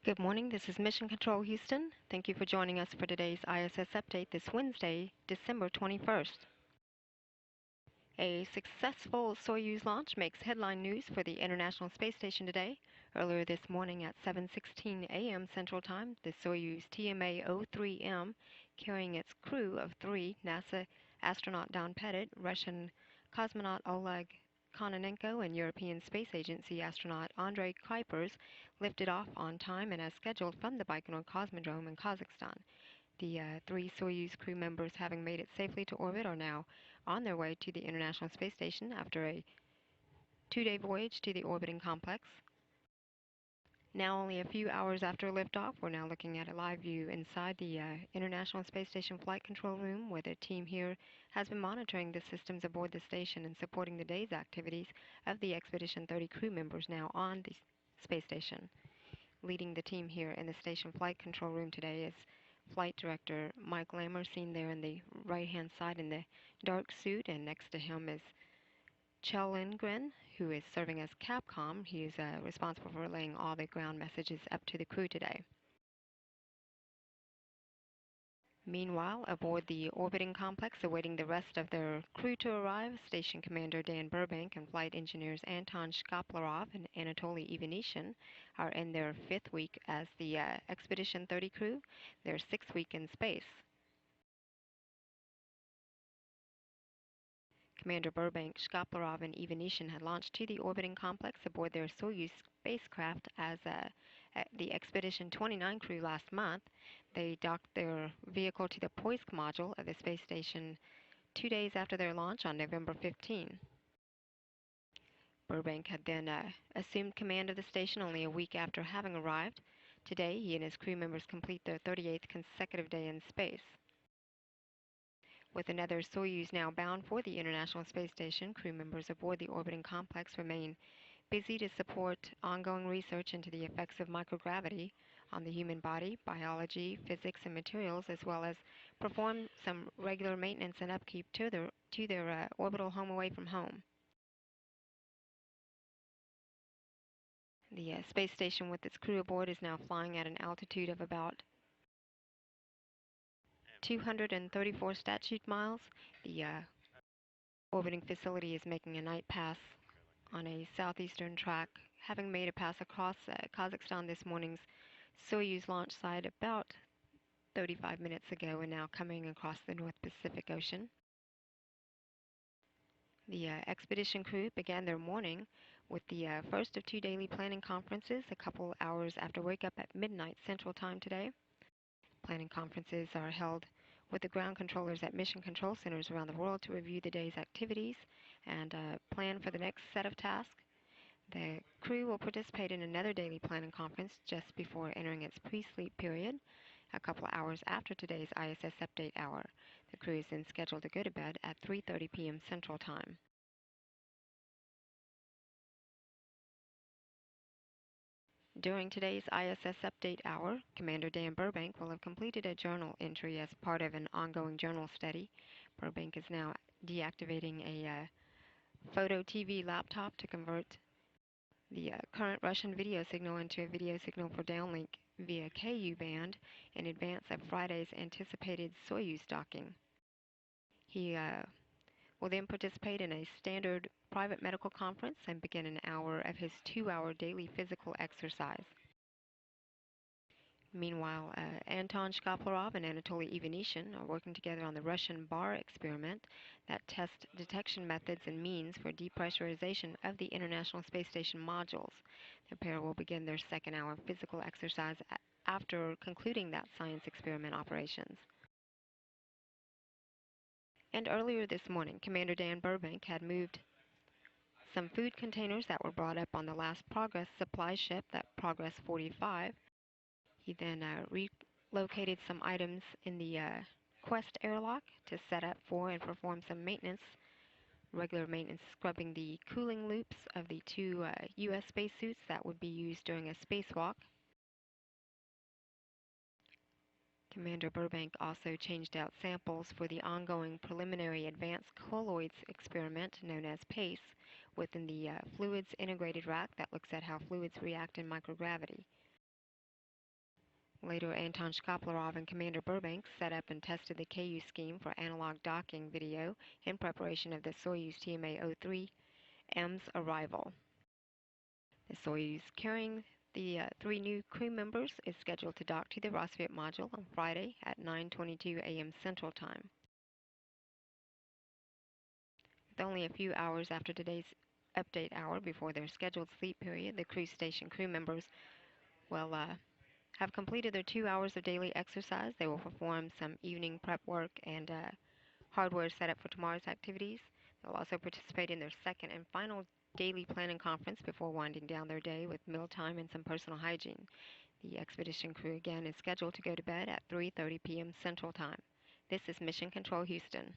Good morning, this is Mission Control Houston. Thank you for joining us for today's ISS update this Wednesday, December 21st. A successful Soyuz launch makes headline news for the International Space Station today. Earlier this morning at 7:16 a.m. Central Time, the Soyuz TMA-03M, carrying its crew of 3 NASA astronaut Don Pettit, Russian cosmonaut Oleg Kononenko, and European Space Agency astronaut Andrei Kuipers, lifted off on time and as scheduled from the Baikonur Cosmodrome in Kazakhstan. The 3 Soyuz crew members, having made it safely to orbit, are now on their way to the International Space Station after a 2-day voyage to the orbiting complex. Now only a few hours after liftoff, we're now looking at a live view inside the International Space Station Flight Control Room, where the team here has been monitoring the systems aboard the station and supporting the day's activities of the Expedition 30 crew members now on the space station. Leading the team here in the station flight control room today is Flight Director Mike Lammer, seen there in the right-hand side in the dark suit, and next to him is Kjell Lindgren, who is serving as Capcom. He is responsible for relaying all the ground messages up to the crew today. Meanwhile, aboard the orbiting complex, awaiting the rest of their crew to arrive, Station Commander Dan Burbank and flight engineers Anton Shkaplerov and Anatoly Ivanishin are in their 5th week as the Expedition 30 crew, their 6th week in space. Commander Burbank, Shkaplerov, and Ivanishin had launched to the orbiting complex aboard their Soyuz spacecraft as the Expedition 29 crew last month. They docked their vehicle to the Poisk module of the space station 2 days after their launch on November 15. Burbank had then assumed command of the station only a week after having arrived. Today, he and his crew members complete their 38th consecutive day in space. With another Soyuz now bound for the International Space Station, crew members aboard the orbiting complex remain busy to support ongoing research into the effects of microgravity on the human body, biology, physics, and materials, as well as perform some regular maintenance and upkeep to their orbital home away from home. The space station with its crew aboard is now flying at an altitude of about 234 statute miles. The orbiting facility is making a night pass on a southeastern track, having made a pass across Kazakhstan this morning's Soyuz launch site about 35 minutes ago, and now coming across the North Pacific Ocean. The expedition crew began their morning with the first of 2 daily planning conferences a couple hours after wake up at midnight Central Time today. Planning conferences are held with the ground controllers at mission control centers around the world to review the day's activities and plan for the next set of tasks. The crew will participate in another daily planning conference just before entering its pre-sleep period, a couple of hours after today's ISS Update hour. The crew is then scheduled to go to bed at 3:30 p.m. Central Time. During today's ISS Update hour, Commander Dan Burbank will have completed a journal entry as part of an ongoing journal study. Burbank is now deactivating a photo TV laptop to convert the current Russian video signal into a video signal for downlink via Ku band in advance of Friday's anticipated Soyuz docking. He will then participate in a standard private medical conference and begin an hour of his 2-hour daily physical exercise. Meanwhile, Anton Shkaplerov and Anatoly Ivanishin are working together on the Russian bar experiment that tests detection methods and means for depressurization of the International Space Station modules. The pair will begin their second hour of physical exercise after concluding that science experiment operations. And earlier this morning, Commander Dan Burbank had moved some food containers that were brought up on the last Progress supply ship, that Progress 45. He then relocated some items in the Quest airlock to set up for and perform some maintenance, regular maintenance, scrubbing the cooling loops of the 2 U.S. spacesuits that would be used during a spacewalk. Commander Burbank also changed out samples for the ongoing preliminary advanced colloids experiment known as PACE within the fluids integrated rack that looks at how fluids react in microgravity. Later, Anton Shkaplerov and Commander Burbank set up and tested the KU scheme for analog docking video in preparation of the Soyuz TMA-03M's arrival. The Soyuz carrying the 3 new crew members is scheduled to dock to the Rassvet module on Friday at 9:22 a.m. Central Time. With only a few hours after today's update hour before their scheduled sleep period, the cruise station crew members will have completed their 2 hours of daily exercise. They will perform some evening prep work and hardware setup for tomorrow's activities. They'll also participate in their second and final daily planning conference before winding down their day with mealtime and some personal hygiene. The expedition crew again is scheduled to go to bed at 3:30 p.m. Central Time. This is Mission Control Houston.